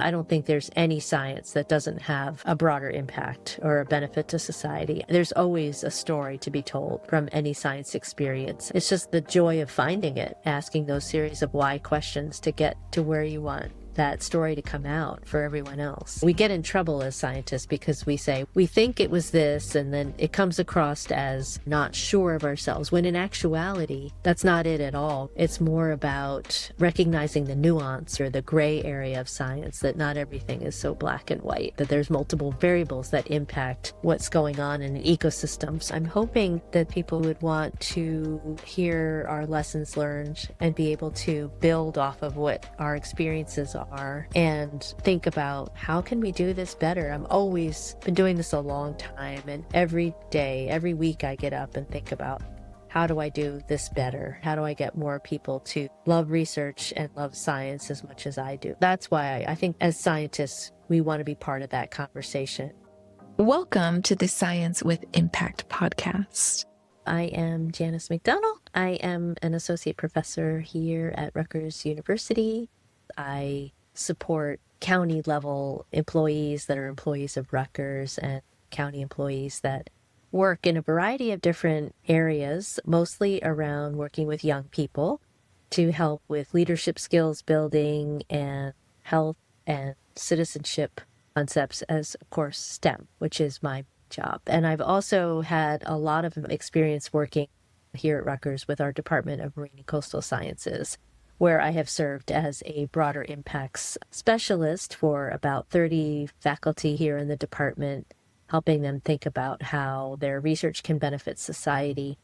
I don't think there's any science that doesn't have a broader impact or a benefit to society. There's always a story to be told from any science experience. It's just the joy of finding it, asking those series of why questions to get to where you want that story to come out for everyone else. We get in trouble as scientists because we say, we think it was this, and then it comes across as not sure of ourselves, when in actuality, that's not it at all. It's more about recognizing the nuance or the gray area of science, that not everything is so black and white, that there's multiple variables that impact what's going on in ecosystems. I'm hoping that people would want to hear our lessons learned and be able to build off of what our experiences are and think about, how can we do this better? I've always been doing this a long time, and every day, every week I get up and think about, how do I do this better? How do I get more people to love research and love science as much as I do? That's why I think as scientists, we want to be part of that conversation. Welcome to the Science with Impact podcast. I am Janice McDonnell. I am an associate professor here at Rutgers University. I support county level employees that are employees of Rutgers and county employees that work in a variety of different areas, mostly around working with young people to help with leadership skills building and health and citizenship concepts, as of course STEM, which is my job. And I've also had a lot of experience working here at Rutgers with our Department of Marine and Coastal Sciences, where I have served as a broader impacts specialist for about 30 faculty here in the department, helping them think about how their research can benefit society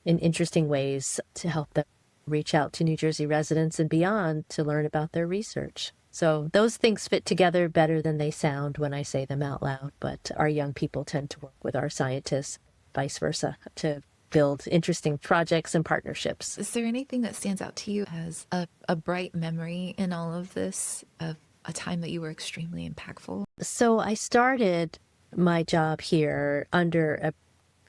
in interesting ways to help them reach out to New Jersey residents and beyond to learn about their research. So those things fit together better than they sound when I say them out loud, but our young people tend to work with our scientists, vice versa, to build interesting projects and partnerships. Is there anything that stands out to you as a bright memory in all of this, of a time that you were extremely impactful? So I started my job here under a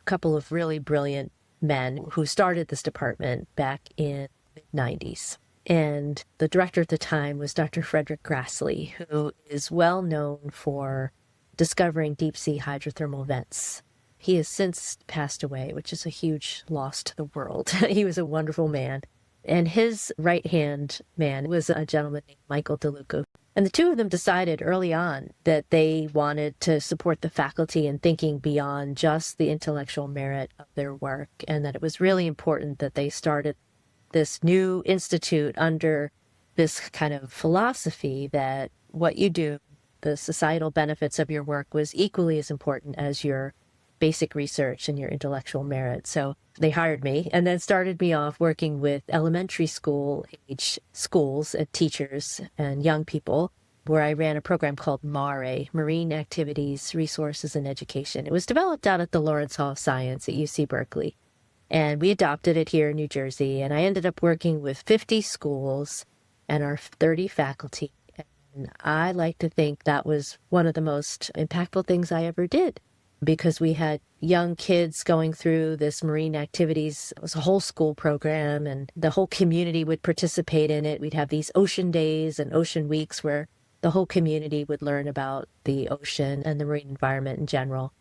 couple of really brilliant men who started this department back in the 90s. And the director at the time was Dr. Frederick Grassley, who is well known for discovering deep sea hydrothermal vents. He has since passed away, which is a huge loss to the world. He was a wonderful man. And his right-hand man was a gentleman named Michael DeLuca. And the two of them decided early on that they wanted to support the faculty in thinking beyond just the intellectual merit of their work, and that it was really important that they started this new institute under this kind of philosophy that what you do, the societal benefits of your work, was equally as important as your basic research and your intellectual merit. So they hired me and then started me off working with elementary school age schools and teachers and young people, where I ran a program called MARE, Marine Activities, Resources, and Education. It was developed out at the Lawrence Hall of Science at UC Berkeley. And we adopted it here in New Jersey. And I ended up working with 50 schools and our 30 faculty. And I like to think that was one of the most impactful things I ever did, because we had young kids going through this marine activities. It was a whole school program, and the whole community would participate in it. We'd have these ocean days and ocean weeks where the whole community would learn about the ocean and the marine environment in general.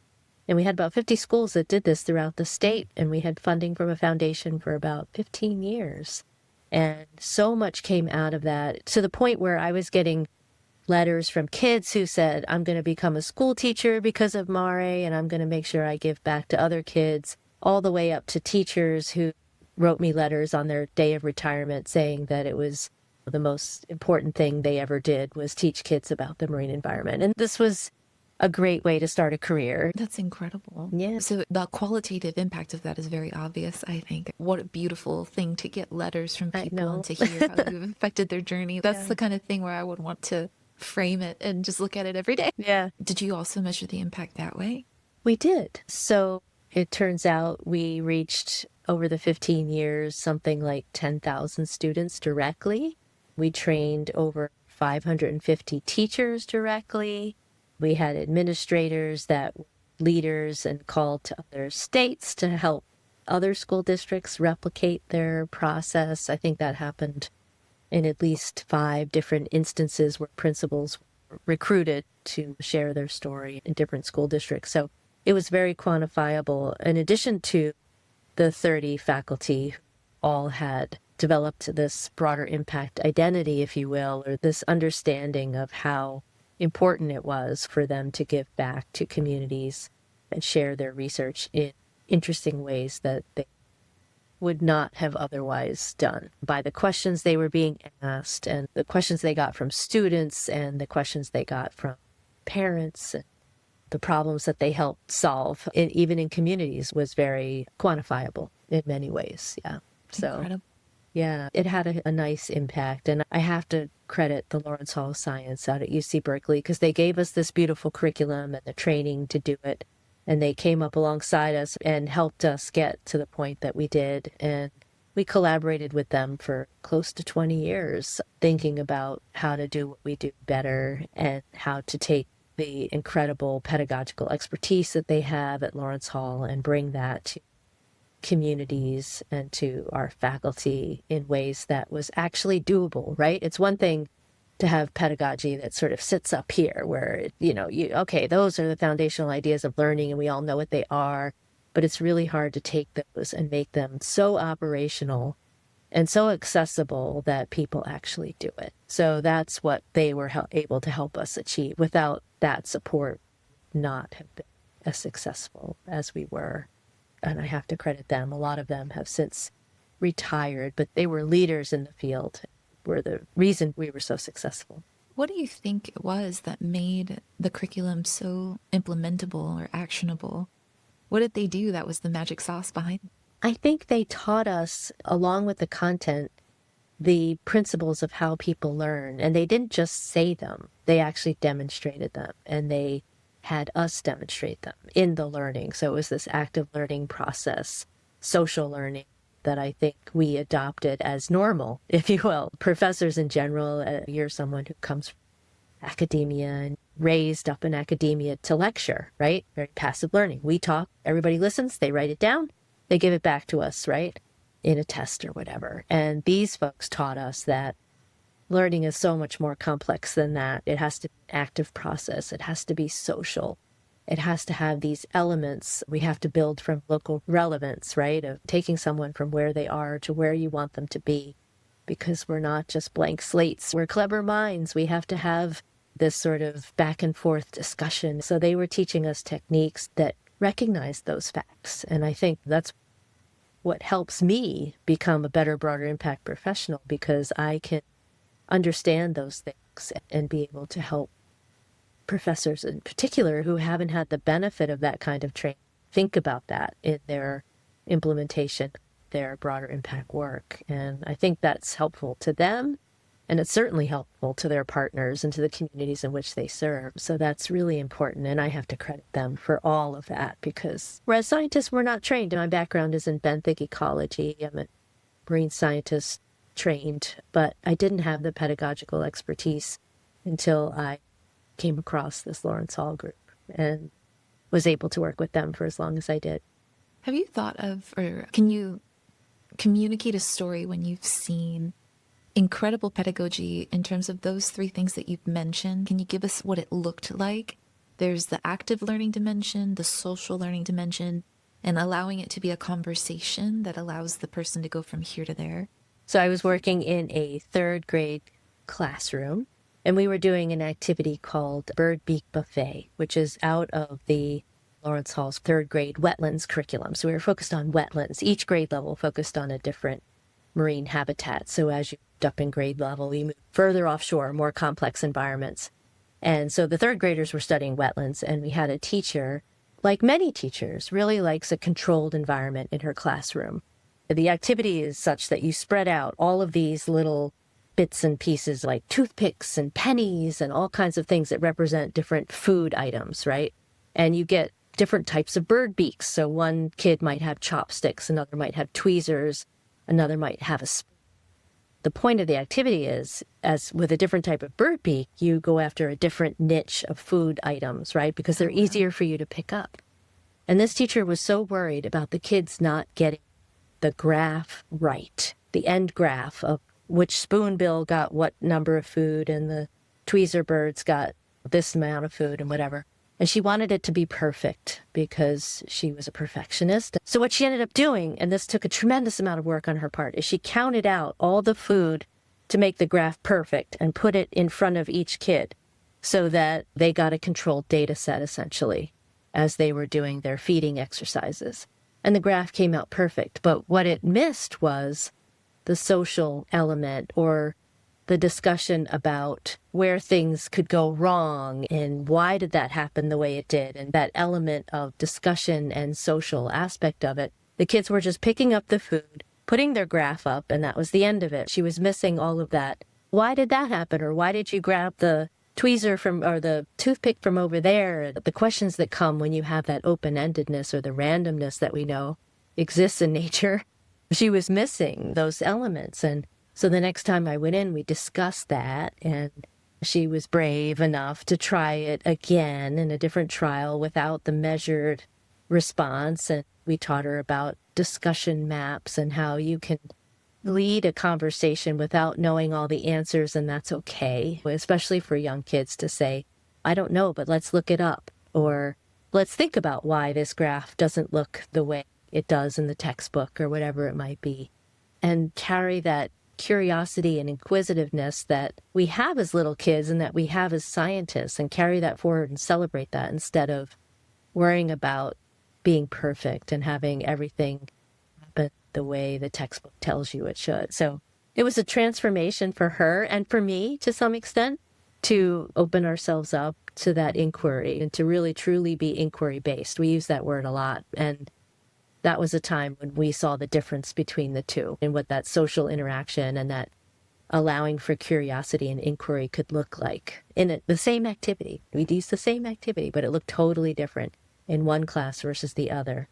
And we had about 50 schools that did this throughout the state, and we had funding from a foundation for about 15 years. And so much came out of that, to the point where I was getting letters from kids who said, I'm going to become a school teacher because of MARE, and I'm going to make sure I give back to other kids, all the way up to teachers who wrote me letters on their day of retirement saying that it was the most important thing they ever did was teach kids about the marine environment. And this was a great way to start a career. That's incredible. Yeah. So the qualitative impact of that is very obvious, I think. What a beautiful thing to get letters from people and to hear how you've affected their journey. That's the kind of thing where I would want to frame it and just look at it every day. Yeah. Did you also measure the impact that way? We did. So it turns out we reached, over the 15 years, something like 10,000 students directly. We trained over 550 teachers directly. We had administrators that were leaders and called to other states to help other school districts replicate their process. I think that happened in at least 5 different instances where principals were recruited to share their story in different school districts. So it was very quantifiable. In addition to the 30 faculty, all had developed this broader impact identity, if you will, or this understanding of how important it was for them to give back to communities and share their research in interesting ways that they would not have otherwise done, by the questions they were being asked and the questions they got from students and the questions they got from parents, and the problems that they helped solve, even in communities, was very quantifiable in many ways. Yeah. So, Incredible. yeah, it had a nice impact. And I have to credit the Lawrence Hall of Science out at UC Berkeley, because they gave us this beautiful curriculum and the training to do it. And they came up alongside us and helped us get to the point that we did. And we collaborated with them for close to 20 years, thinking about how to do what we do better and how to take the incredible pedagogical expertise that they have at Lawrence Hall and bring that to communities and to our faculty in ways that was actually doable, right? It's one thing to have pedagogy that sort of sits up here where, okay, those are the foundational ideas of learning and we all know what they are, but it's really hard to take those and make them so operational and so accessible that people actually do it. So that's what they were able to help us achieve. Without that support, not have been as successful as we were. And I have to credit them. A lot of them have since retired, but they were leaders in the field, were the reason we were so successful. What do you think it was that made the curriculum so implementable or actionable? What did they do that was the magic sauce behind it? I think they taught us, along with the content, the principles of how people learn. And they didn't just say them, they actually demonstrated them. And they had us demonstrate them in the learning. So it was this active learning process, social learning, that I think we adopted as normal, if you will. Professors in general, you're someone who comes from academia and raised up in academia to lecture, right? Very passive learning. We talk, everybody listens, they write it down, they give it back to us, right? In a test or whatever. And these folks taught us that learning is so much more complex than that. It has to be an active process. It has to be social. It has to have these elements. We have to build from local relevance, right? Of taking someone from where they are to where you want them to be, because we're not just blank slates. We're clever minds. We have to have this sort of back and forth discussion. So they were teaching us techniques that recognize those facts. And I think that's what helps me become a better, broader impact professional, because I can understand those things and be able to help professors in particular who haven't had the benefit of that kind of training think about that in their implementation, their broader impact work. And I think that's helpful to them, and it's certainly helpful to their partners and to the communities in which they serve. So that's really important, and I have to credit them for all of that, because as scientists, we're not trained. My background is in benthic ecology. I'm a marine scientist trained, but I didn't have the pedagogical expertise until I came across this Lawrence Hall group and was able to work with them for as long as I did. Have you thought of, or can you communicate a story when you've seen incredible pedagogy in terms of those three things that you've mentioned? Can you give us what it looked like? There's the active learning dimension, the social learning dimension, and allowing it to be a conversation that allows the person to go from here to there. So I was working in a third grade classroom, and we were doing an activity called Bird Beak Buffet, which is out of the Lawrence Hall's third grade wetlands curriculum. So we were focused on wetlands. Each grade level focused on a different marine habitat. So as you moved up in grade level, you moved further offshore, more complex environments. And so the third graders were studying wetlands, and we had a teacher, like many teachers, really likes a controlled environment in her classroom. The activity is such that you spread out all of these little bits and pieces like toothpicks and pennies and all kinds of things that represent different food items, right? And you get different types of bird beaks. So one kid might have chopsticks, another might have tweezers, another might have a spoon. The point of the activity is, as with a different type of bird beak, you go after a different niche of food items, right? Because they're easier for you to pick up. And this teacher was so worried about the kids not getting the graph right, the end graph of which spoonbill got what number of food and the tweezer birds got this amount of food and whatever. And she wanted it to be perfect because she was a perfectionist. So what she ended up doing, and this took a tremendous amount of work on her part, is she counted out all the food to make the graph perfect and put it in front of each kid so that they got a controlled data set essentially as they were doing their feeding exercises. And the graph came out perfect. But what it missed was the social element or the discussion about where things could go wrong and why did that happen the way it did, and that element of discussion and social aspect of it. The kids were just picking up the food, putting their graph up, and that was the end of it. She was missing all of that. Why did that happen? Or why did you grab the tweezer from, or the toothpick from over there? The questions that come when you have that open-endedness or the randomness that we know exists in nature. She was missing those elements. And so the next time I went in, we discussed that, and she was brave enough to try it again in a different trial without the measured response. And we taught her about discussion maps and how you can lead a conversation without knowing all the answers, and that's okay, especially for young kids to say, I don't know, but let's look it up, or let's think about why this graph doesn't look the way it does in the textbook, or whatever it might be, and carry that curiosity and inquisitiveness that we have as little kids and that we have as scientists, and carry that forward and celebrate that instead of worrying about being perfect and having everything happen the way the textbook tells you it should. So it was a transformation for her and for me to some extent to open ourselves up to that inquiry and to really truly be inquiry based. We use that word a lot, and that was a time when we saw the difference between the two and what that social interaction and that allowing for curiosity and inquiry could look like in the same activity. We'd use the same activity, but it looked totally different in one class versus the other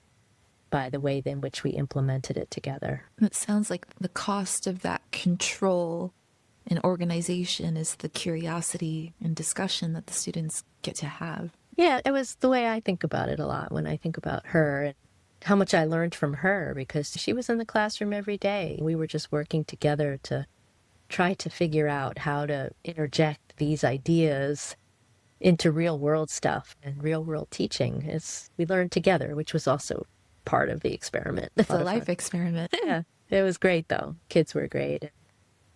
by the way in which we implemented it together. It sounds like the cost of that control and organization is the curiosity and discussion that the students get to have. Yeah, it was the way I think about it a lot when I think about her and how much I learned from her, because she was in the classroom every day. We were just working together to try to figure out how to interject these ideas into real world stuff and real world teaching. We learned together, which was also part of the experiment. It's a life experiment. Yeah, it was great though. Kids were great.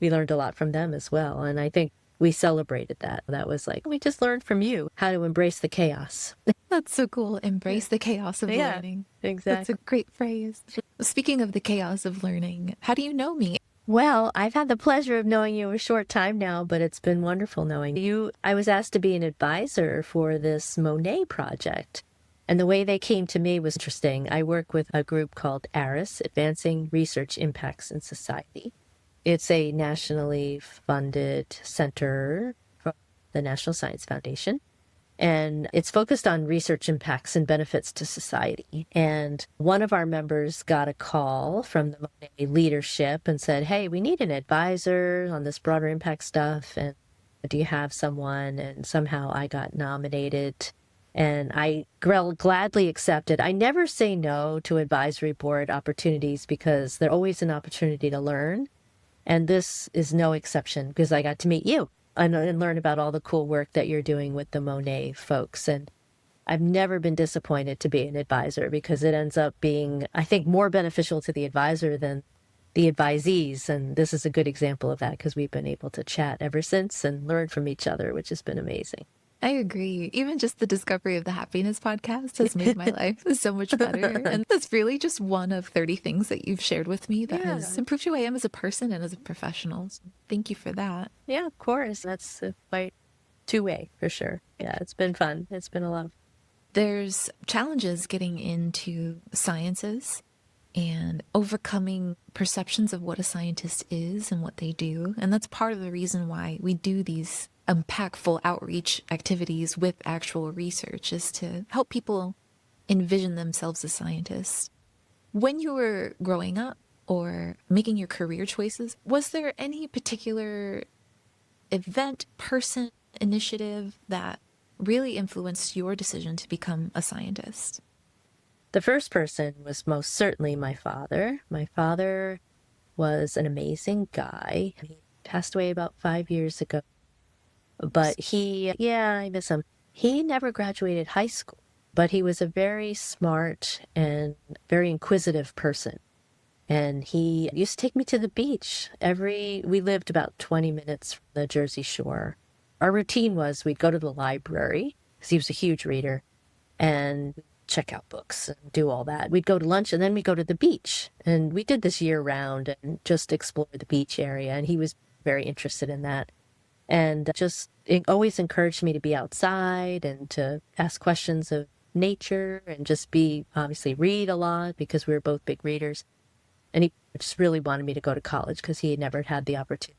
We learned a lot from them as well. And I think we celebrated that. That was like, we just learned from you how to embrace the chaos. That's so cool. Embrace the chaos of learning. Exactly. That's a great phrase. Speaking of the chaos of learning, how do you know me? Well, I've had the pleasure of knowing you a short time now, but it's been wonderful knowing you. I was asked to be an advisor for this Monet project, and the way they came to me was interesting. I work with a group called ARIS, Advancing Research Impacts in Society. It's a nationally funded center from the National Science Foundation, and it's focused on research impacts and benefits to society. And one of our members got a call from the Monet leadership and said, hey, we need an advisor on this broader impact stuff, and do you have someone? And somehow I got nominated, and I gladly accepted. I never say no to advisory board opportunities because they're always an opportunity to learn. And this is no exception because I got to meet you and learn about all the cool work that you're doing with the Monet folks. And I've never been disappointed to be an advisor because it ends up being, I think, more beneficial to the advisor than the advisees. And this is a good example of that because we've been able to chat ever since and learn from each other, which has been amazing. I agree. Even just the discovery of the Happiness podcast has made my life so much better. And that's really just one of 30 things that you've shared with me that has improved who I am as a person and as a professional. So thank you for that. Yeah, of course. That's quite two-way for sure. Yeah, it's been fun. It's been a lot of fun. There's challenges getting into sciences and overcoming perceptions of what a scientist is and what they do. And that's part of the reason why we do these impactful outreach activities with actual research, is to help people envision themselves as scientists. When you were growing up or making your career choices, was there any particular event, person, initiative that really influenced your decision to become a scientist? The first person was most certainly my father. My father was an amazing guy. He passed away about 5 years ago. But I miss him. He never graduated high school, but he was a very smart and very inquisitive person. And he used to take me to the beach. We lived about 20 minutes from the Jersey Shore. Our routine was we'd go to the library, because he was a huge reader, and check out books and do all that. We'd go to lunch and then we'd go to the beach. And we did this year round and just explore the beach area. And he was very interested in that. And just it always encouraged me to be outside and to ask questions of nature and just obviously read a lot because we were both big readers. And he just really wanted me to go to college because he had never had the opportunity.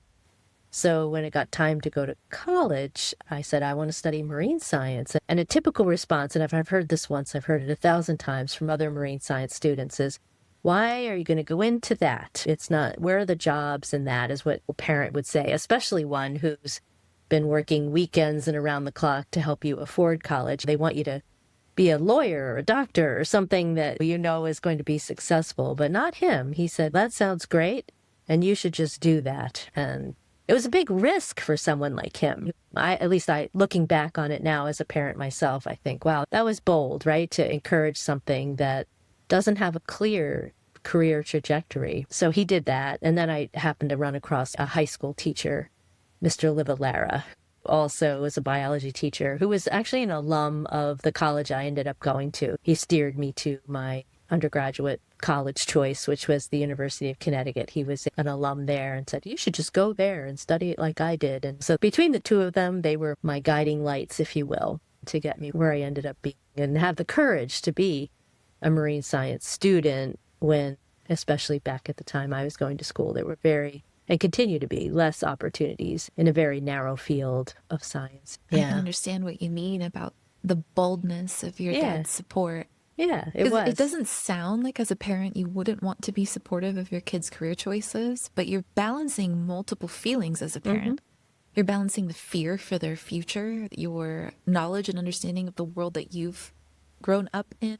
So when it got time to go to college, I said, I want to study marine science. And a typical response, and if I've heard this once, I've heard it 1,000 times from other marine science students, is, why are you going to go into that? It's not, where are the jobs in that, is what a parent would say, especially one who's been working weekends and around the clock to help you afford college. They want you to be a lawyer or a doctor or something that you know is going to be successful, but not him. He said, that sounds great, and you should just do that. And it was a big risk for someone like him. At least looking back on it now as a parent myself, I think, wow, that was bold, right? To encourage something that doesn't have a clear career trajectory. So he did that. And then I happened to run across a high school teacher, Mr. Livalara, also was a biology teacher who was actually an alum of the college I ended up going to. He steered me to my undergraduate college choice, which was the University of Connecticut. He was an alum there and said, you should just go there and study it like I did. And so between the two of them, they were my guiding lights, if you will, to get me where I ended up being and have the courage to be a marine science student when, especially back at the time I was going to school, there were and continue to be less opportunities in a very narrow field of science. Yeah. I can understand what you mean about the boldness of your dad's support. Yeah, it was. It doesn't sound like as a parent you wouldn't want to be supportive of your kids' career choices, but you're balancing multiple feelings as a parent. Mm-hmm. You're balancing the fear for their future, your knowledge and understanding of the world that you've grown up in,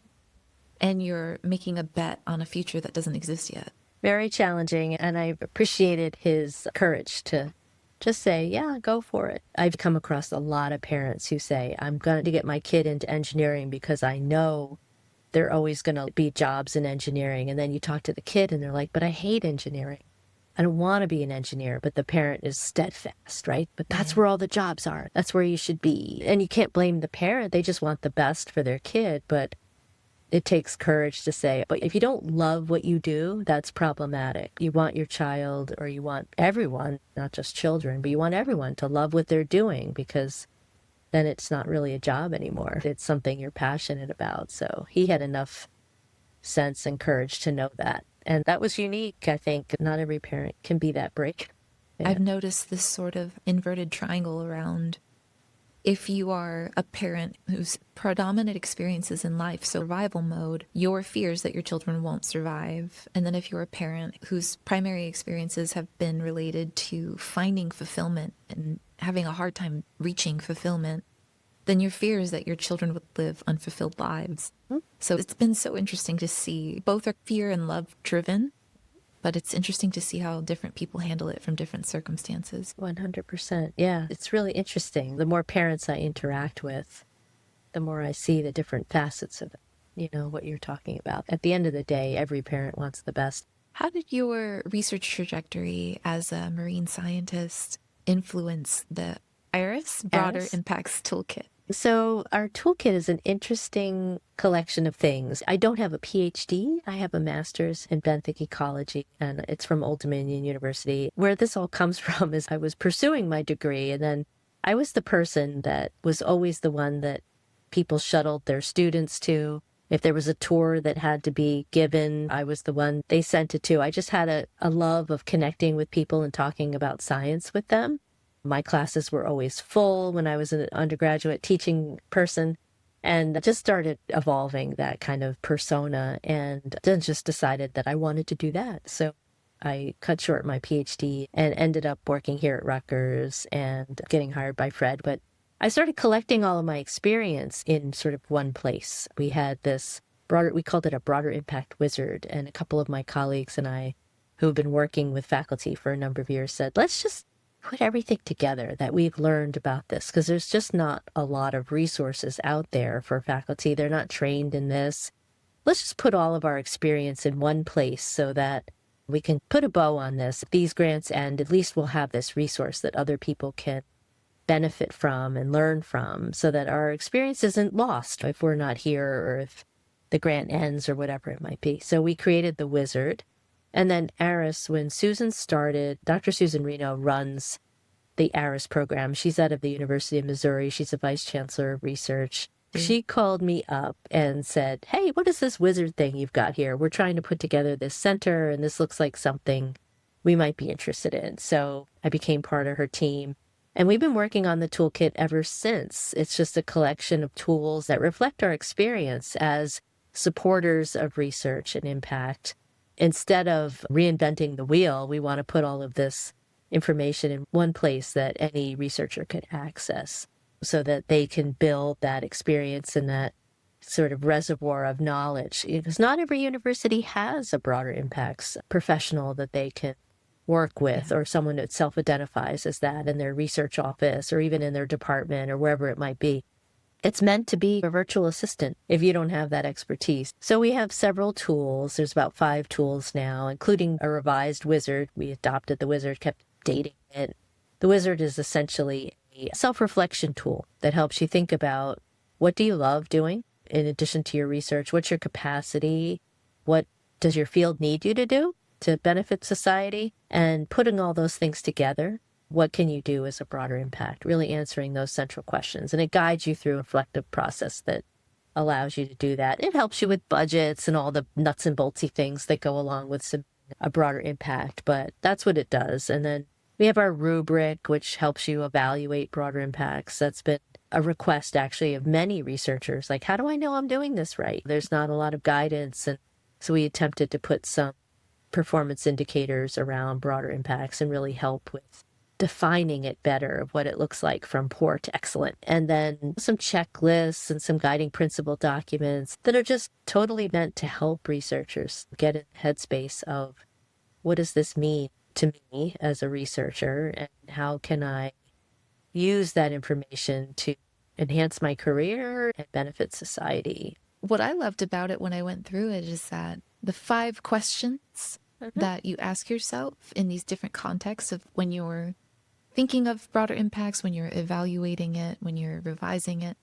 and you're making a bet on a future that doesn't exist yet. Very challenging, and I've appreciated his courage to just say, yeah, go for it. I've come across a lot of parents who say, I'm going to get my kid into engineering because I know there are always going to be jobs in engineering. And then you talk to the kid and they're like, but I hate engineering. I don't want to be an engineer. But the parent is steadfast, right? But that's where all the jobs are. That's where you should be. And you can't blame the parent. They just want the best for their kid. But it takes courage to say, but if you don't love what you do, that's problematic. You want your child, or you want everyone, not just children, but you want everyone to love what they're doing, because then it's not really a job anymore. It's something you're passionate about. So he had enough sense and courage to know that. And that was unique. I think not every parent can be that brave. Yeah. I've noticed this sort of inverted triangle around if you are a parent whose predominant experiences in life, survival mode, your fears that your children won't survive. And then if you're a parent whose primary experiences have been related to finding fulfillment and having a hard time reaching fulfillment, then your fear is that your children would live unfulfilled lives. Mm-hmm. So it's been so interesting to see. Both are fear and love driven, but it's interesting to see how different people handle it from different circumstances. 100%. Yeah, it's really interesting. The more parents I interact with, the more I see the different facets of it, what you're talking about. At the end of the day, every parent wants the best. How did your research trajectory as a marine scientist influence the ARIS Broader Impacts Toolkit? So our toolkit is an interesting collection of things. I don't have a PhD. I have a master's in benthic ecology, and it's from Old Dominion University. Where this all comes from is I was pursuing my degree, and then I was the person that was always the one that people shuttled their students to. If there was a tour that had to be given, I was the one they sent it to. I just had a love of connecting with people and talking about science with them. My classes were always full when I was an undergraduate teaching person, and just started evolving that kind of persona, and then just decided that I wanted to do that. So I cut short my PhD and ended up working here at Rutgers and getting hired by Fred. But I started collecting all of my experience in sort of one place. We had this we called it a broader impact wizard, and a couple of my colleagues and I, who've been working with faculty for a number of years, said, let's just put everything together that we've learned about this, because there's just not a lot of resources out there for faculty. They're not trained in this. Let's just put all of our experience in one place so that we can put a bow on this. If these grants end, at least we'll have this resource that other people can benefit from and learn from, so that our experience isn't lost if we're not here or if the grant ends or whatever it might be. So we created the wizard. And then ARIS, when Susan started, Dr. Susan Reno runs the ARIS program. She's out of the University of Missouri. She's a vice chancellor of research. She called me up and said, hey, what is this wizard thing you've got here? We're trying to put together this center, and this looks like something we might be interested in. So I became part of her team. And we've been working on the toolkit ever since. It's just a collection of tools that reflect our experience as supporters of research and impact. Instead of reinventing the wheel, we want to put all of this information in one place that any researcher could access so that they can build that experience and that sort of reservoir of knowledge. Because not every university has a broader impacts professional that they can work with, or someone that self-identifies as that in their research office or even in their department or wherever it might be. It's meant to be a virtual assistant if you don't have that expertise. So we have several tools. There's about 5 tools now, including a revised wizard. We adopted the wizard, kept updating it. The wizard is essentially a self-reflection tool that helps you think about, what do you love doing in addition to your research? What's your capacity? What does your field need you to do to benefit society? And putting all those things together, what can you do as a broader impact? Really answering those central questions. And it guides you through a reflective process that allows you to do that. It helps you with budgets and all the nuts and boltsy things that go along with a broader impact, but that's what it does. And then we have our rubric, which helps you evaluate broader impacts. That's been a request actually of many researchers. Like, how do I know I'm doing this right? There's not a lot of guidance. And so we attempted to put some performance indicators around broader impacts and really help with defining it better of what it looks like from poor to excellent. And then some checklists and some guiding principle documents that are just totally meant to help researchers get in the headspace of, what does this mean to me as a researcher, and how can I use that information to enhance my career and benefit society? What I loved about it when I went through it is that the 5 questions that you ask yourself in these different contexts of when you're thinking of broader impacts, when you're evaluating it, when you're revising it,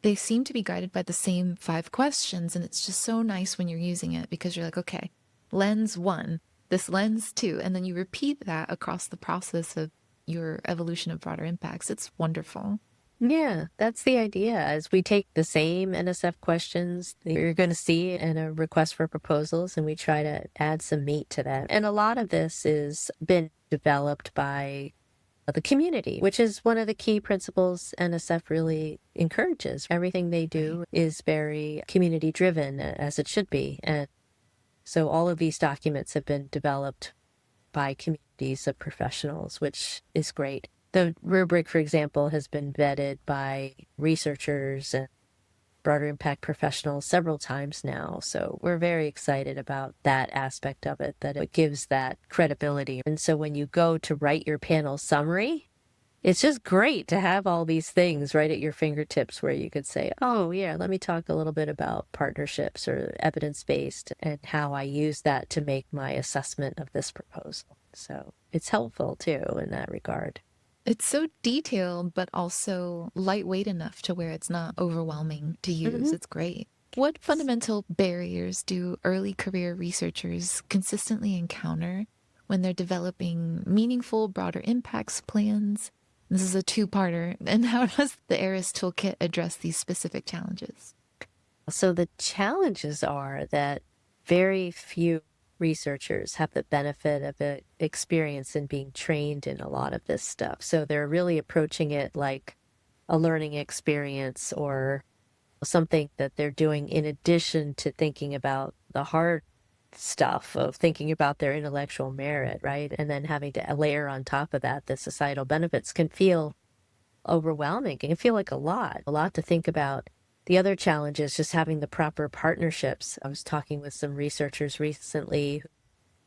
they seem to be guided by the same 5 questions. And it's just so nice when you're using it, because you're like, okay, lens 1, this lens 2, and then you repeat that across the process of your evolution of broader impacts. It's wonderful. Yeah, that's the idea. As we take the same NSF questions that you're going to see in a request for proposals, and we try to add some meat to that. And a lot of this has been developed by the community, which is one of the key principles NSF really encourages. Everything they do is very community driven, as it should be. And so all of these documents have been developed by communities of professionals, which is great. The rubric, for example, has been vetted by researchers and broader impact professionals several times now. So we're very excited about that aspect of it, that it gives that credibility. And so when you go to write your panel summary, it's just great to have all these things right at your fingertips where you could say, oh, yeah, let me talk a little bit about partnerships or evidence-based and how I use that to make my assessment of this proposal. So it's helpful, too, in that regard. It's so detailed, but also lightweight enough to where it's not overwhelming to use. It's great. What fundamental barriers do early career researchers consistently encounter when they're developing meaningful broader impacts plans? This is a 2-parter. And how does the ARIS toolkit address these specific challenges? So the challenges are that very few researchers have the benefit of the experience in being trained in a lot of this stuff. So they're really approaching it like a learning experience or something that they're doing in addition to thinking about the hard stuff of thinking about their intellectual merit, right? And then having to layer on top of that the societal benefits can feel overwhelming. It can feel like a lot to think about. The other challenge is just having the proper partnerships. I was talking with some researchers recently who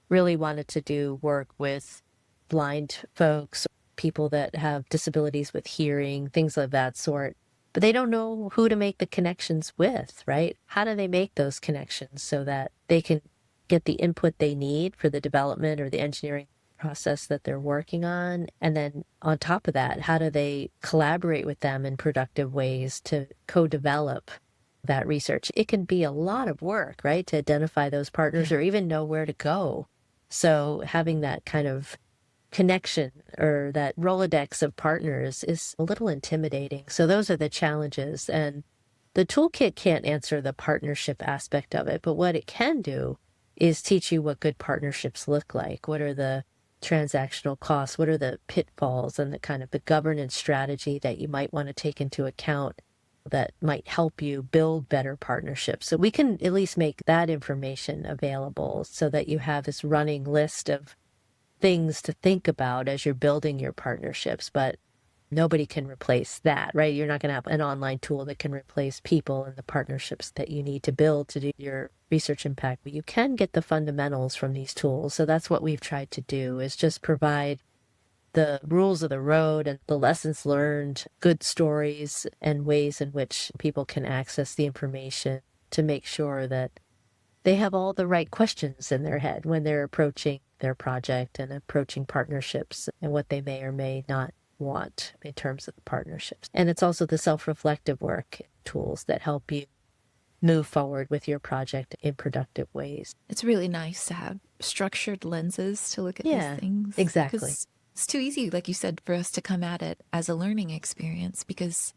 really wanted to do work with blind folks, people that have disabilities with hearing, things of that sort. But they don't know who to make the connections with, right? How do they make those connections so that they can get the input they need for the development or the engineering process that they're working on? And then on top of that, how do they collaborate with them in productive ways to co-develop that research? It can be a lot of work, right? To identify those partners or even know where to go. So having that kind of connection or that Rolodex of partners is a little intimidating. So those are the challenges. And the toolkit can't answer the partnership aspect of it, but what it can do is teach you what good partnerships look like. What are the transactional costs? What are the pitfalls and the kind of the governance strategy that you might want to take into account that might help you build better partnerships? So we can at least make that information available so that you have this running list of things to think about as you're building your partnerships, but nobody can replace that, right? You're not going to have an online tool that can replace people and the partnerships that you need to build to do your research impact. But you can get the fundamentals from these tools. So that's what we've tried to do, is just provide the rules of the road and the lessons learned, good stories, and ways in which people can access the information to make sure that they have all the right questions in their head when they're approaching their project and approaching partnerships and what they may or may not want in terms of the partnerships. And it's also the self-reflective work tools that help you move forward with your project in productive ways. It's really nice to have structured lenses to look at these things. Exactly. 'Cause it's too easy, like you said, for us to come at it as a learning experience, because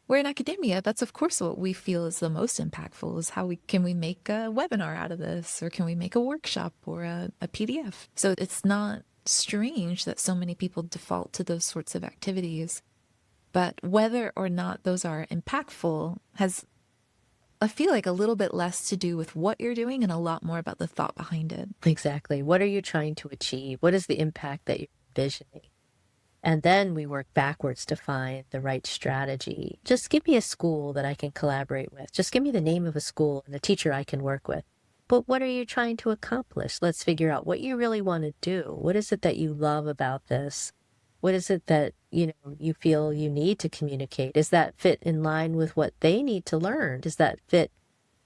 we're in academia. That's of course what we feel is the most impactful, is how we make a webinar out of this, or can we make a workshop or a PDF. So it's not strange that so many people default to those sorts of activities. But whether or not those are impactful has, I feel like, a little bit less to do with what you're doing and a lot more about the thought behind it. Exactly. What are you trying to achieve? What is the impact that you're envisioning? And then we work backwards to find the right strategy. Just give me a school that I can collaborate with. Just give me the name of a school and a teacher I can work with. But what are you trying to accomplish? Let's figure out what you really want to do. What is it that you love about this? What is it that, you feel you need to communicate? Does that fit in line with what they need to learn? Does that fit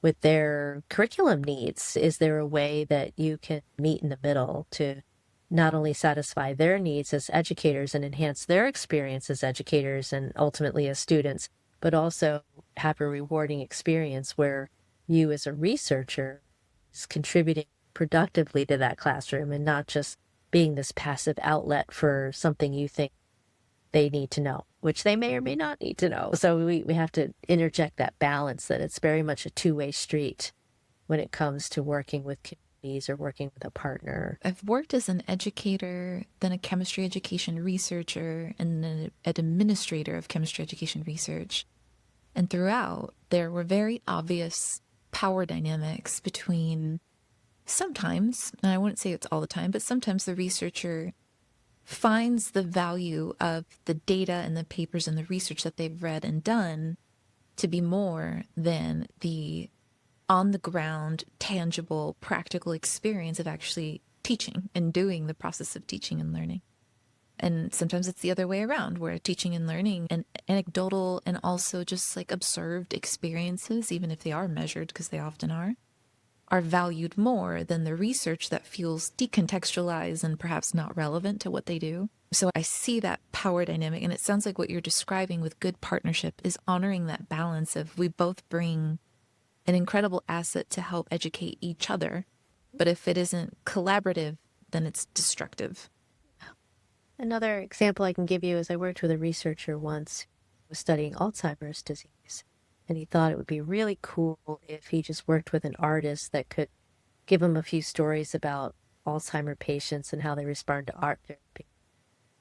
with their curriculum needs? Is there a way that you can meet in the middle to not only satisfy their needs as educators and enhance their experience as educators and ultimately as students, but also have a rewarding experience where you as a researcher is contributing productively to that classroom and not just being this passive outlet for something you think they need to know, which they may or may not need to know. So we have to interject that balance, that it's very much a two-way street when it comes to working with communities or working with a partner. I've worked as an educator, then a chemistry education researcher, and then an administrator of chemistry education research. And throughout, there were very obvious power dynamics between, sometimes, and I wouldn't say it's all the time, but sometimes the researcher finds the value of the data and the papers and the research that they've read and done to be more than the on the ground, tangible, practical experience of actually teaching and doing the process of teaching and learning. And sometimes it's the other way around, where teaching and learning and anecdotal and also just like observed experiences, even if they are measured, because they often are valued more than the research that feels decontextualized and perhaps not relevant to what they do. So I see that power dynamic, and it sounds like what you're describing with good partnership is honoring that balance of, we both bring an incredible asset to help educate each other, but if it isn't collaborative, then it's destructive. Another example I can give you is I worked with a researcher once who was studying Alzheimer's disease. And he thought it would be really cool if he just worked with an artist that could give him a few stories about Alzheimer patients and how they respond to art therapy.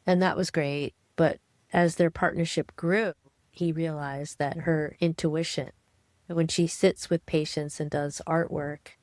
And that was great. But as their partnership grew, he realized that her intuition, when she sits with patients and does artwork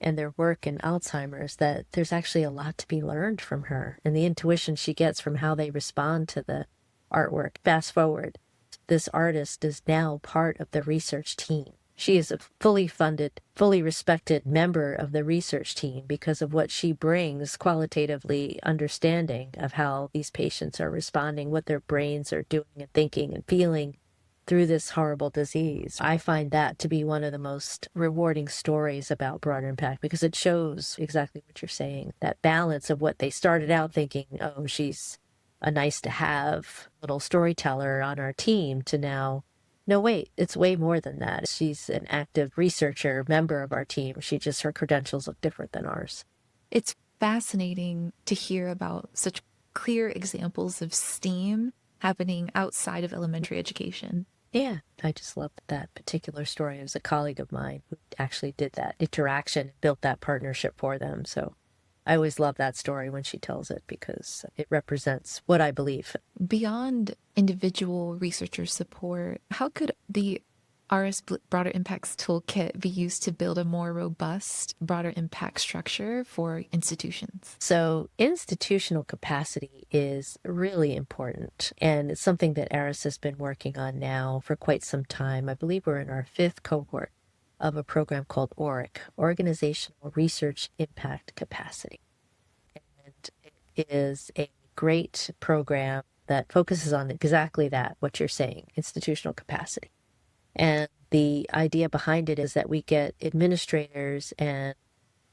and their work in Alzheimer's, that there's actually a lot to be learned from her and the intuition she gets from how they respond to the artwork. Fast forward. This artist is now part of the research team. She is a fully funded, fully respected member of the research team because of what she brings qualitatively understanding of how these patients are responding, what their brains are doing and thinking and feeling through this horrible disease. I find that to be one of the most rewarding stories about broader impact because it shows exactly what you're saying, that balance of what they started out thinking, oh, she's a nice to have little storyteller on our team, to now, no, wait, it's way more than that. She's an active researcher, member of our team. Her credentials look different than ours. It's fascinating to hear about such clear examples of STEAM happening outside of elementary education. Yeah, I just loved that particular story. It was a colleague of mine who actually did that interaction, built that partnership for them. So I always love that story when she tells it because it represents what I believe. Beyond individual researcher support, how could the ARIS Broader Impacts Toolkit be used to build a more robust broader impact structure for institutions? So institutional capacity is really important, and it's something that ARIS has been working on now for quite some time. I believe we're in our 5th cohort of a program called ORIC, Organizational Research Impact Capacity. And it is a great program that focuses on exactly that, what you're saying, institutional capacity. And the idea behind it is that we get administrators and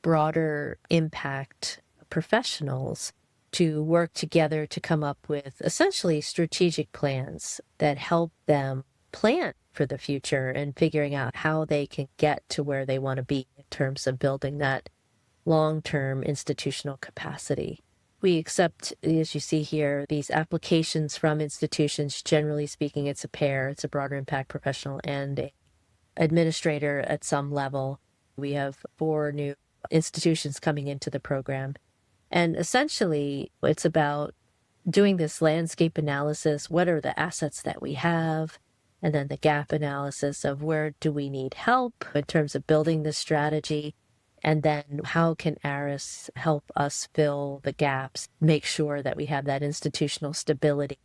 broader impact professionals to work together to come up with essentially strategic plans that help them plan for the future and figuring out how they can get to where they want to be in terms of building that long-term institutional capacity. We accept, as you see here, these applications from institutions. Generally speaking, it's a pair. It's a broader impact professional and an administrator at some level. We have 4 new institutions coming into the program. And essentially, it's about doing this landscape analysis. What are the assets that we have? And then the gap analysis of where do we need help in terms of building this strategy? And then how can ARIS help us fill the gaps, make sure that we have that institutional stability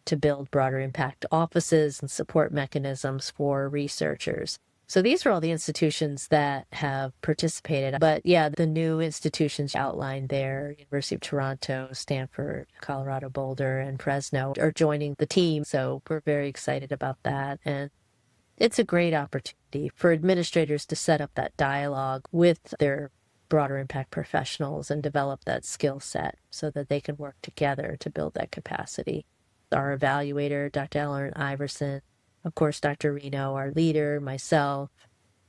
to build broader impact offices and support mechanisms for researchers. So these are all the institutions that have participated. But yeah, the new institutions outlined there, University of Toronto, Stanford, Colorado Boulder, and Fresno are joining the team. So we're very excited about that. And it's a great opportunity for administrators to set up that dialogue with their broader impact professionals and develop that skill set so that they can work together to build that capacity. Our evaluator, Dr. Ellen Iverson, of course, Dr. Reno, our leader, myself,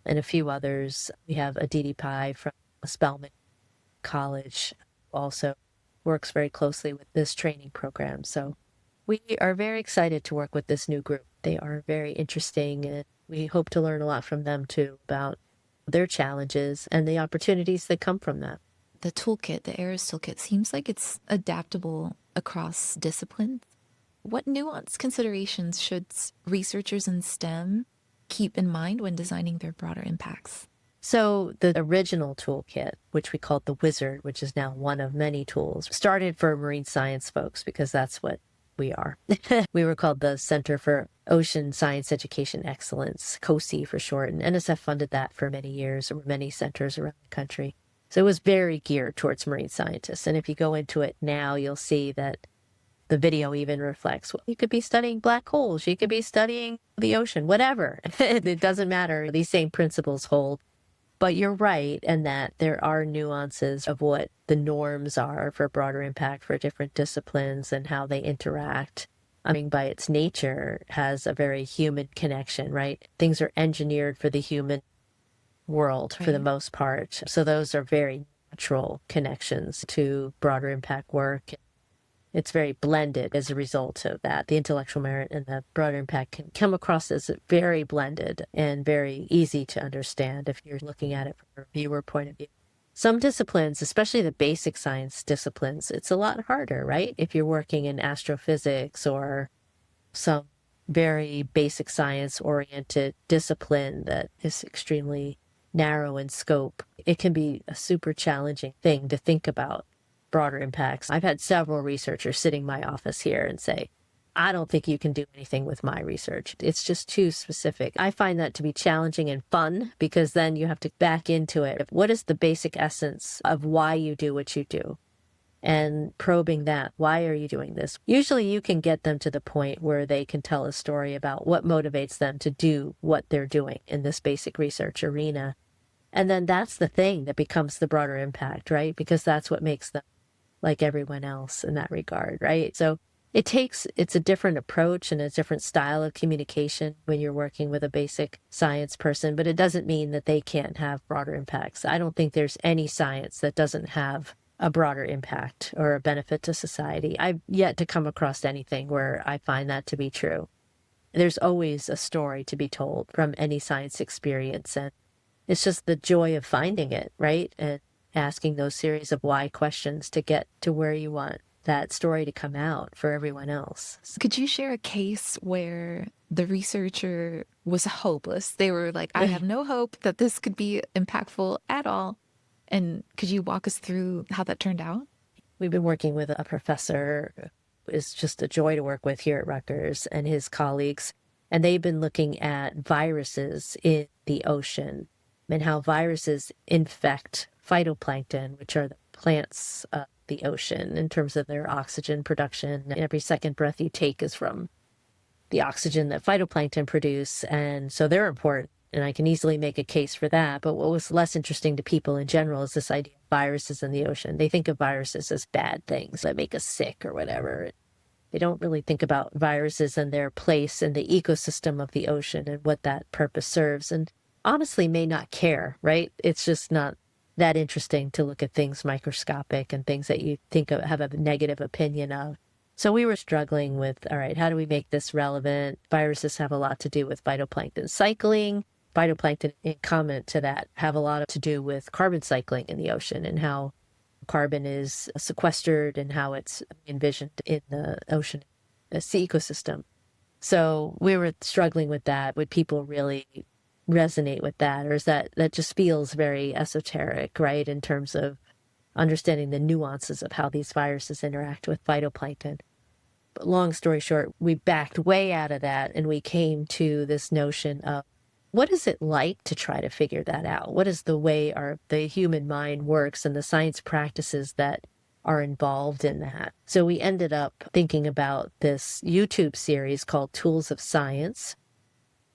and a few others. We have Aditi Pai from Spelman College, also works very closely with this training program. So we are very excited to work with this new group. They are very interesting, and we hope to learn a lot from them too about their challenges and the opportunities that come from that. The toolkit, the ARIS toolkit, seems like it's adaptable across disciplines. What nuanced considerations should researchers in STEM keep in mind when designing their broader impacts? So the original toolkit, which we called the Wizard, which is now one of many tools, started for marine science folks because that's what we are. We were called the Center for Ocean Science Education Excellence, COSE for short, and NSF funded that for many years. There were many centers around the country. So it was very geared towards marine scientists. And if you go into it now, you'll see that the video even reflects, well, you could be studying black holes, you could be studying the ocean, whatever. It doesn't matter. These same principles hold. But you're right in that there are nuances of what the norms are for broader impact for different disciplines and how they interact. I mean, by its nature, has a very human connection, right? Things are engineered for the human world for the most part. So those are very natural connections to broader impact work. It's very blended as a result of that. The intellectual merit and the broader impact can come across as very blended and very easy to understand if you're looking at it from a viewer point of view. Some disciplines, especially the basic science disciplines, it's a lot harder, right? If you're working in astrophysics or some very basic science-oriented discipline that is extremely narrow in scope, it can be a super challenging thing to think about broader impacts. I've had several researchers sitting in my office here and say, I don't think you can do anything with my research. It's just too specific. I find that to be challenging and fun because then you have to back into it. What is the basic essence of why you do what you do? And probing that. Why are you doing this? Usually you can get them to the point where they can tell a story about what motivates them to do what they're doing in this basic research arena. And then that's the thing that becomes the broader impact, right? Because that's what makes them like everyone else in that regard, right? So it's a different approach and a different style of communication when you're working with a basic science person, but it doesn't mean that they can't have broader impacts. I don't think there's any science that doesn't have a broader impact or a benefit to society. I've yet to come across anything where I find that to be true. There's always a story to be told from any science experience, and it's just the joy of finding it, right? And asking those series of why questions to get to where you want that story to come out for everyone else. Could you share a case where the researcher was hopeless? They were like, I have no hope that this could be impactful at all. And could you walk us through how that turned out? We've been working with a professor who is just a joy to work with here at Rutgers and his colleagues. And they've been looking at viruses in the ocean and how viruses infect phytoplankton, which are the plants of the ocean in terms of their oxygen production. Every second breath you take is from the oxygen that phytoplankton produce. And so they're important. And I can easily make a case for that. But what was less interesting to people in general is this idea of viruses in the ocean. They think of viruses as bad things that make us sick or whatever. They don't really think about viruses and their place in the ecosystem of the ocean and what that purpose serves. And honestly may not care, right? It's just not that interesting to look at things microscopic and things that you think of, have a negative opinion of. So we were struggling with, all right, how do we make this relevant? Viruses have a lot to do with phytoplankton cycling. Phytoplankton, in comment to that, have a lot to do with carbon cycling in the ocean and how carbon is sequestered and how it's envisioned in the ocean sea ecosystem. So we were struggling with that. Would people really resonate with that? Or is that just feels very esoteric, right? In terms of understanding the nuances of how these viruses interact with phytoplankton. But long story short, we backed way out of that and we came to this notion of what is it like to try to figure that out? What is the way the human mind works and the science practices that are involved in that? So we ended up thinking about this YouTube series called Tools of Science,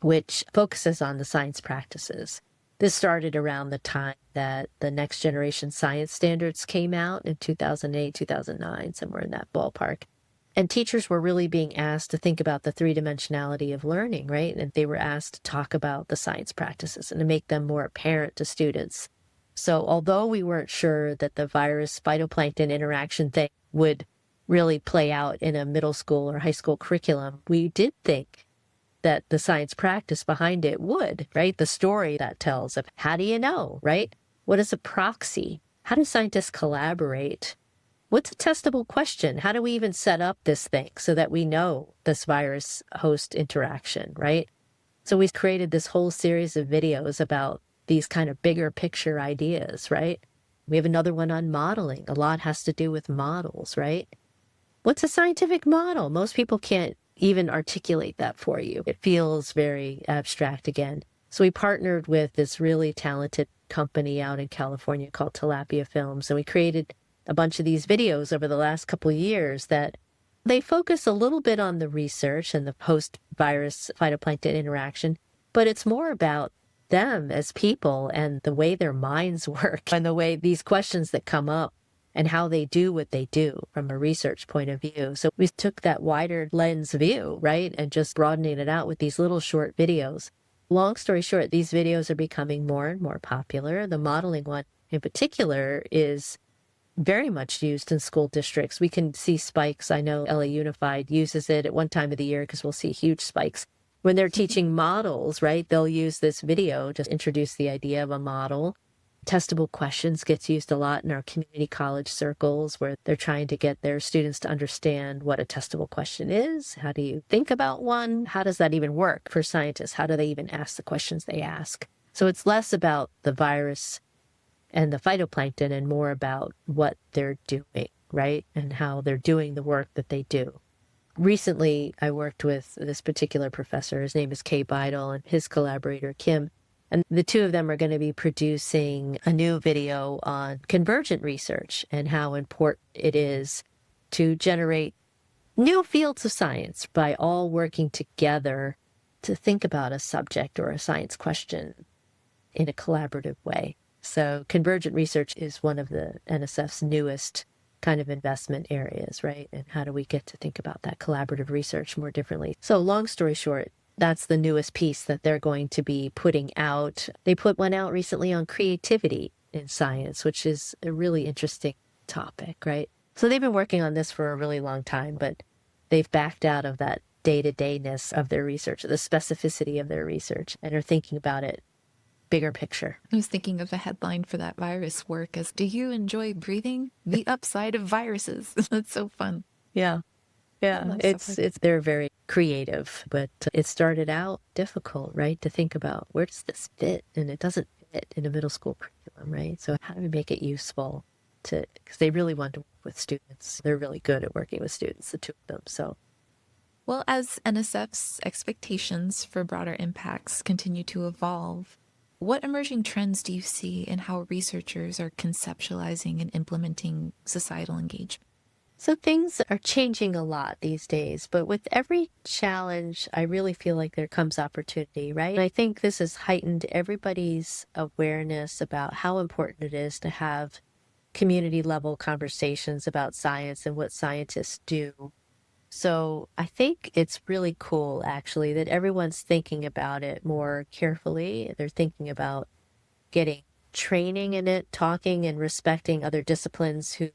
which focuses on the science practices. This started around the time that the next generation science standards came out in 2008, 2009, somewhere in that ballpark. And teachers were really being asked to think about the three-dimensionality of learning, right? And they were asked to talk about the science practices and to make them more apparent to students. So although we weren't sure that the virus phytoplankton interaction thing would really play out in a middle school or high school curriculum, we did think that the science practice behind it would, right? The story that tells of how do you know, right? What is a proxy? How do scientists collaborate? What's a testable question? How do we even set up this thing so that we know this virus host interaction, right? So we created this whole series of videos about these kind of bigger picture ideas, right? We have another one on modeling. A lot has to do with models, right? What's a scientific model? Most people can't even articulate that for you. It feels very abstract again. So we partnered with this really talented company out in California called Tilapia Films, and we created a bunch of these videos over the last couple of years that they focus a little bit on the research and the post-virus phytoplankton interaction, but it's more about them as people and the way their minds work and the way these questions that come up and how they do what they do from a research point of view. So we took that wider lens view, right, and just broadening it out with these little short videos. Long story short, these videos are becoming more and more popular. The modeling one in particular is very much used in school districts. We can see spikes. I know LA Unified uses it at one time of the year because we'll see huge spikes. When they're teaching models, right, they'll use this video to introduce the idea of a model. Testable questions gets used a lot in our community college circles where they're trying to get their students to understand what a testable question is. How do you think about one? How does that even work for scientists? How do they even ask the questions they ask? So it's less about the virus and the phytoplankton and more about what they're doing, right? And how they're doing the work that they do. recently I worked with this particular professor. His name is Kay Beidel and his collaborator, Kim. And the two of them are going to be producing a new video on convergent research and how important it is to generate new fields of science by all working together to think about a subject or a science question in a collaborative way. So convergent research is one of the NSF's newest kind of investment areas, right? And how do we get to think about that collaborative research more differently? So long story short, that's the newest piece that they're going to be putting out. They put one out recently on creativity in science, which is a really interesting topic, right? So they've been working on this for a really long time, but they've backed out of that day-to-dayness of their research, the specificity of their research, and are thinking about it bigger picture. I was thinking of a headline for that virus work as, do you enjoy breathing the upside of viruses? That's so fun. Yeah. Yeah, they're very creative, but it started out difficult, right? To think about where does this fit? And it doesn't fit in a middle school curriculum, right? So how do we make it useful because they really want to work with students. They're really good at working with students, the two of them. So, well, as NSF's expectations for broader impacts continue to evolve, what emerging trends do you see in how researchers are conceptualizing and implementing societal engagement? So things are changing a lot these days, but with every challenge, I really feel like there comes opportunity, right? And I think this has heightened everybody's awareness about how important it is to have community level conversations about science and what scientists do. So I think it's really cool, actually, that everyone's thinking about it more carefully. They're thinking about getting training in it, talking and respecting other disciplines who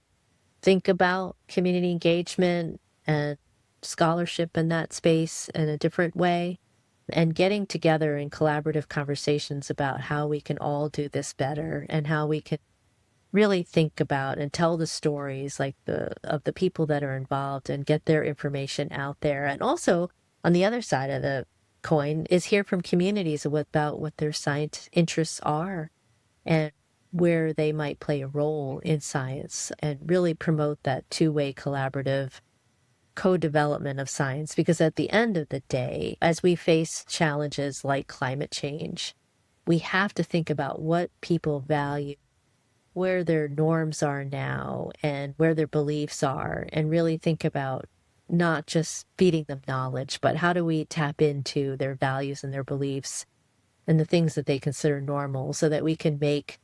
think about community engagement and scholarship in that space in a different way, and getting together in collaborative conversations about how we can all do this better and how we can really think about and tell the stories of the people that are involved and get their information out there. And also on the other side of the coin is hear from communities about what their science interests are and where they might play a role in science, and really promote that two-way collaborative co-development of science. Because at the end of the day, as we face challenges like climate change, we have to think about what people value, where their norms are now and where their beliefs are, and really think about not just feeding them knowledge, but how do we tap into their values and their beliefs and the things that they consider normal so that we can make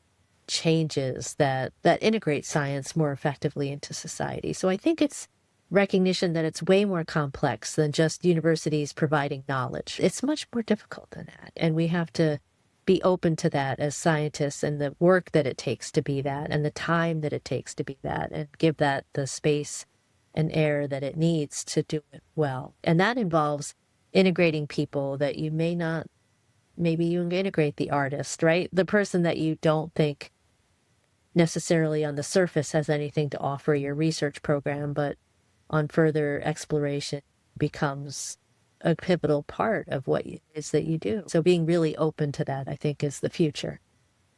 changes that integrate science more effectively into society. So I think it's recognition that it's way more complex than just universities providing knowledge. It's much more difficult than that. And we have to be open to that as scientists, and the work that it takes to be that and the time that it takes to be that, and give that the space and air that it needs to do it well. And that involves integrating people that you may not, maybe you integrate the artist, right? The person that you don't think necessarily on the surface has anything to offer your research program, but on further exploration becomes a pivotal part of what it is that you do. So being really open to that, I think, is the future,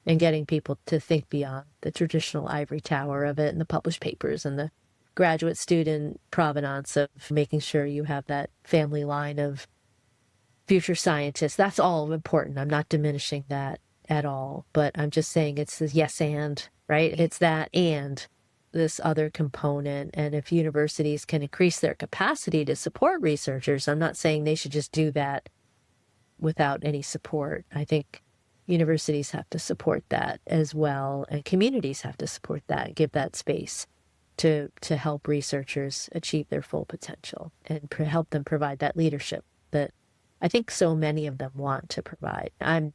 and getting people to think beyond the traditional ivory tower of it and the published papers and the graduate student provenance of making sure you have that family line of future scientists. That's all important. I'm not diminishing that at all, but I'm just saying it's the yes and, right? It's that and this other component. And if universities can increase their capacity to support researchers, I'm not saying they should just do that without any support. I think universities have to support that as well, and communities have to support that, give that space to help researchers achieve their full potential and help them provide that leadership that I think so many of them want to provide. I'm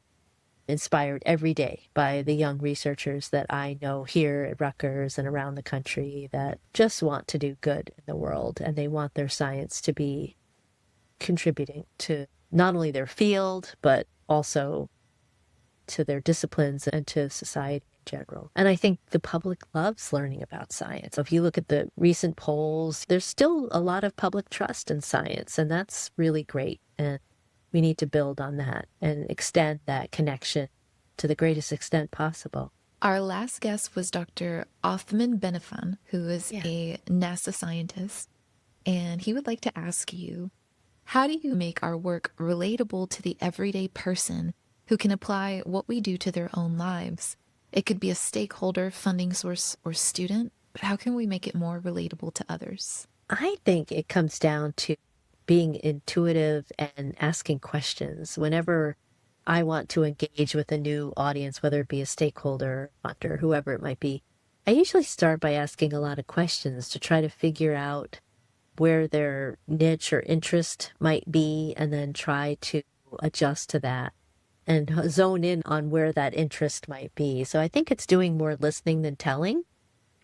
inspired every day by the young researchers that I know here at Rutgers and around the country that just want to do good in the world, and they want their science to be contributing to not only their field, but also to their disciplines and to society in general. And I think the public loves learning about science. If you look at the recent polls, there's still a lot of public trust in science, and that's really great. And we need to build on that and extend that connection to the greatest extent possible. Our last guest was Dr. Othman Benifan, who is a NASA scientist. And he would like to ask you, how do you make our work relatable to the everyday person who can apply what we do to their own lives? It could be a stakeholder, funding source, or student, but how can we make it more relatable to others? I think it comes down to being intuitive and asking questions. Whenever I want to engage with a new audience, whether it be a stakeholder, funder, whoever it might be, I usually start by asking a lot of questions to try to figure out where their niche or interest might be, and then try to adjust to that and zone in on where that interest might be. So I think it's doing more listening than telling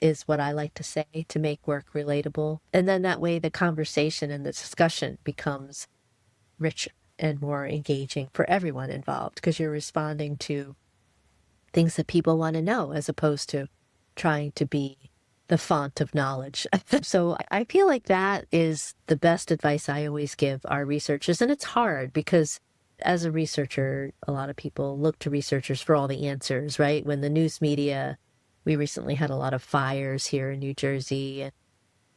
is what I like to say to make work relatable. And then that way the conversation and the discussion becomes richer and more engaging for everyone involved, because you're responding to things that people want to know as opposed to trying to be the font of knowledge. So I feel like that is the best advice I always give our researchers. And it's hard because as a researcher, a lot of people look to researchers for all the answers, right? When the news media, we recently had a lot of fires here in New Jersey, and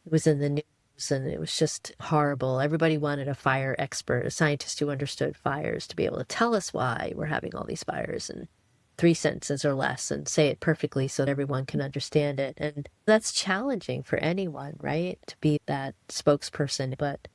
it was in the news and it was just horrible. Everybody wanted a fire expert, a scientist who understood fires, to be able to tell us why we're having all these fires in 3 sentences or less and say it perfectly so that everyone can understand it. And that's challenging for anyone, right? To be that spokesperson. But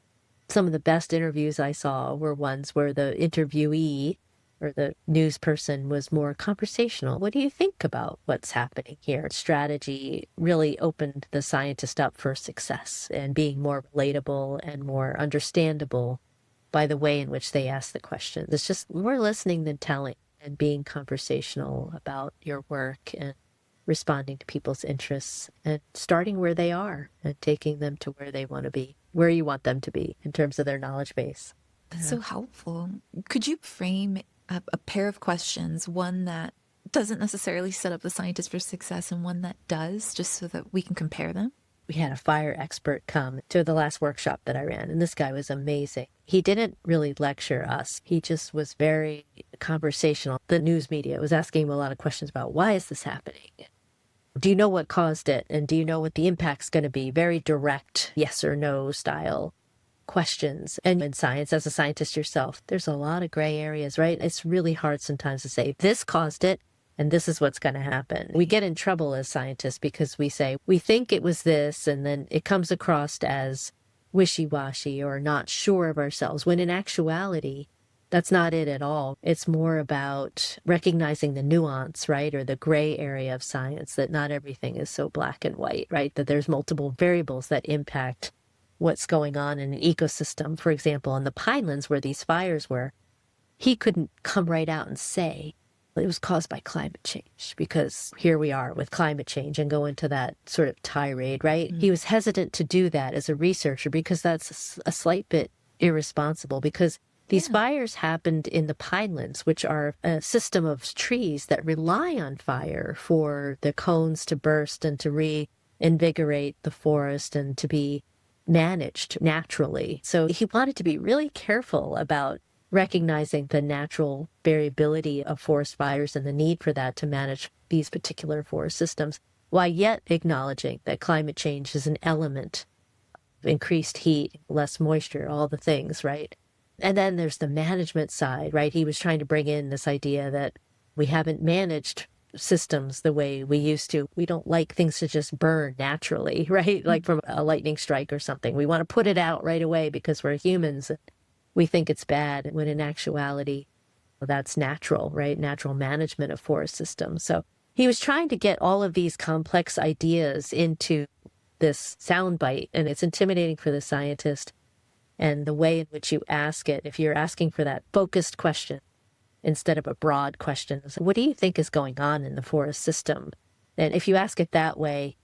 some of the best interviews I saw were ones where the interviewee or the news person was more conversational. What do you think about what's happening here? Strategy really opened the scientist up for success and being more relatable and more understandable by the way in which they ask the questions. It's just more listening than telling, and being conversational about your work and responding to people's interests and starting where they are and taking them to where they want to be, where you want them to be in terms of their knowledge base. That's so helpful. Could you frame a pair of questions, one that doesn't necessarily set up the scientist for success and one that does, just so that we can compare them? We had a fire expert come to the last workshop that I ran, and this guy was amazing. He didn't really lecture us. He just was very conversational. The news media was asking him a lot of questions about, why is this happening? Do you know what caused it? And do you know what the impact's going to be? Very direct yes or no style questions. And in science, as a scientist yourself, there's a lot of gray areas, right? It's really hard sometimes to say, this caused it, and this is what's going to happen. We get in trouble as scientists because we say, we think it was this, and then it comes across as wishy-washy or not sure of ourselves, when in actuality, that's not it at all. It's more about recognizing the nuance, right? Or the gray area of science, that not everything is so black and white, right? That there's multiple variables that impact what's going on in an ecosystem. For example, in the Pinelands where these fires were, he couldn't come right out and say it was caused by climate change, because here we are with climate change and go into that sort of tirade, right? Mm-hmm. He was hesitant to do that as a researcher because that's a slight bit irresponsible, because these fires happened in the Pinelands, which are a system of trees that rely on fire for the cones to burst and to reinvigorate the forest and to be managed naturally. So he wanted to be really careful about recognizing the natural variability of forest fires and the need for that to manage these particular forest systems, while yet acknowledging that climate change is an element of increased heat, less moisture, all the things, right? And then there's the management side, right? He was trying to bring in this idea that we haven't managed systems the way we used to. We don't like things to just burn naturally, right? Like from a lightning strike or something. We want to put it out right away because we're humans. We think it's bad, when in actuality, that's natural, right? Natural management of forest systems. So he was trying to get all of these complex ideas into this soundbite, and it's intimidating for the scientist. And the way in which you ask it, if you're asking for that focused question instead of a broad question, what do you think is going on in the forest system? And if you ask it that way,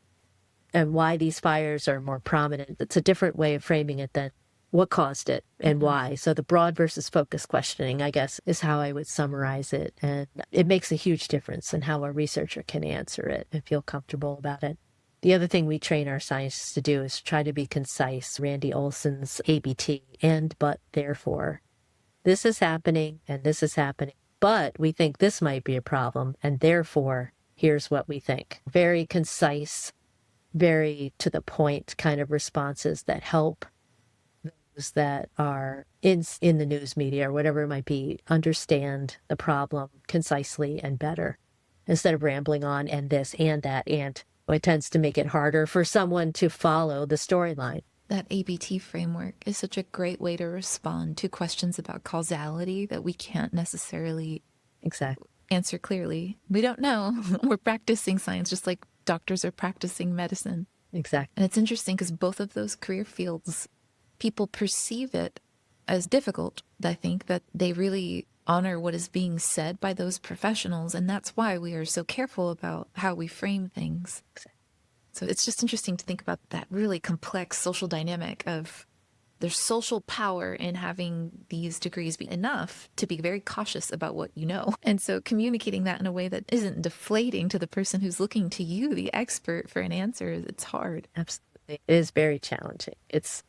and why these fires are more prominent, it's a different way of framing it than what caused it and why. So the broad versus focused questioning, I guess, is how I would summarize it. And it makes a huge difference in how a researcher can answer it and feel comfortable about it. The other thing we train our scientists to do is try to be concise. Randy Olson's ABT, and, but, therefore. This is happening and this is happening, but we think this might be a problem, and therefore, here's what we think. Very concise, very to the point kind of responses that help those that are in the news media or whatever it might be understand the problem concisely and better instead of rambling on and this and that. And it tends to make it harder for someone to follow the storyline. That ABT framework is such a great way to respond to questions about causality that we can't necessarily Exactly. answer clearly. We don't know. We're practicing science just like doctors are practicing medicine. Exactly. And it's interesting because both of those career fields, people perceive it as difficult. I think that they really honor what is being said by those professionals. And that's why we are so careful about how we frame things. So it's just interesting to think about that really complex social dynamic of there's social power in having these degrees be enough to be very cautious about what you know. And so communicating that in a way that isn't deflating to the person who's looking to you, the expert, for an answer, it's hard. Absolutely. It is very challenging. It's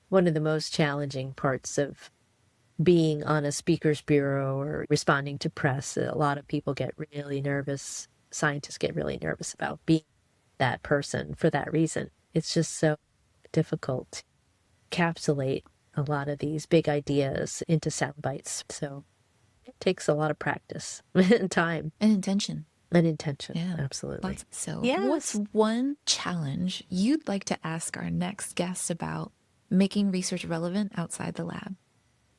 one of the most challenging parts of being on a speaker's bureau or responding to press. A lot of people get really nervous. Scientists get really nervous about being that person for that reason. It's just so difficult to encapsulate a lot of these big ideas into sound bites. So it takes a lot of practice and time. And intention. And intention. Yeah. Absolutely. So Yes. What's one challenge you'd like to ask our next guest about making research relevant outside the lab?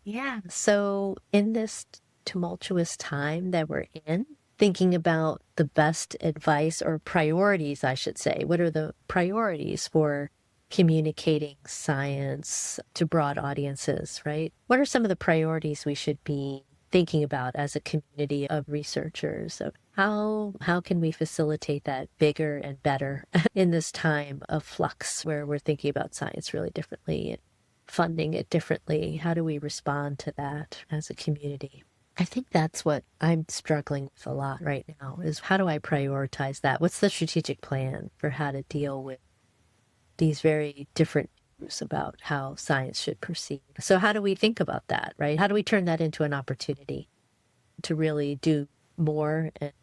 Yeah. So in this tumultuous time that we're in, thinking about the best advice or priorities, I should say. What are the priorities for communicating science to broad audiences, right? What are some of the priorities we should be thinking about as a community of researchers? Of how can we facilitate that bigger and better in this time of flux where we're thinking about science really differently and funding it differently? How do we respond to that as a community? I think that's what I'm struggling with a lot right now is how do I prioritize that? What's the strategic plan for how to deal with these very different views about how science should proceed? So how do we think about that, right? How do we turn that into an opportunity to really do more and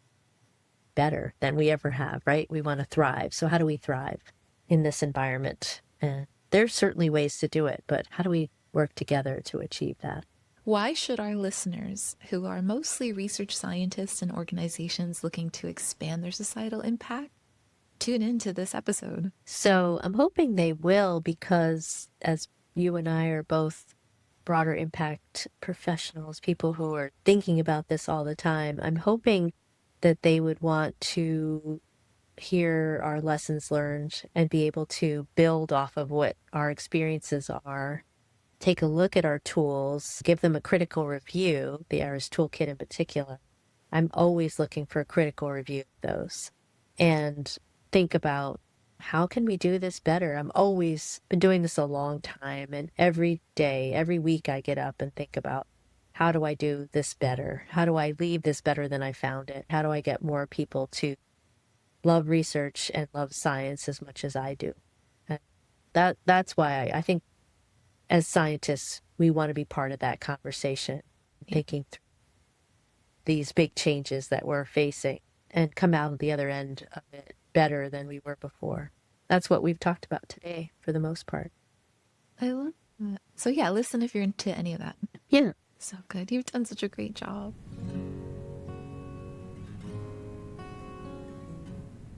better than we ever have, right? We want to thrive. So how do we thrive in this environment? And there's certainly ways to do it, but how do we work together to achieve that? Why should our listeners, who are mostly research scientists and organizations looking to expand their societal impact, tune into this episode? So I'm hoping they will, because as you and I are both broader impact professionals, people who are thinking about this all the time, I'm hoping that they would want to hear our lessons learned and be able to build off of what our experiences are. Take a look at our tools, give them a critical review, the ARIS Toolkit in particular. I'm always looking for a critical review of those and think about how can we do this better? I'm always been doing this a long time, and every day, every week I get up and think about how do I do this better? How do I leave this better than I found it? How do I get more people to love research and love science as much as I do? And that's why I think as scientists, we want to be part of that conversation, thinking through these big changes that we're facing and come out of the other end of it better than we were before. That's what we've talked about today for the most part. I love that. So yeah, listen if you're into any of that. Yeah. So good. You've done such a great job.